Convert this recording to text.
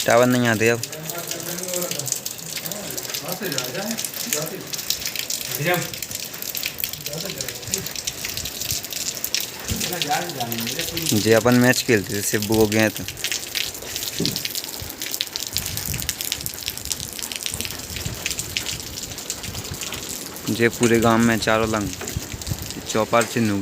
Tower नहीं आते अब। जे अपन मैच खेलते थे सिर्फ वो गए तो जे पूरे गांव में चारों लंग चौपार चिन्ह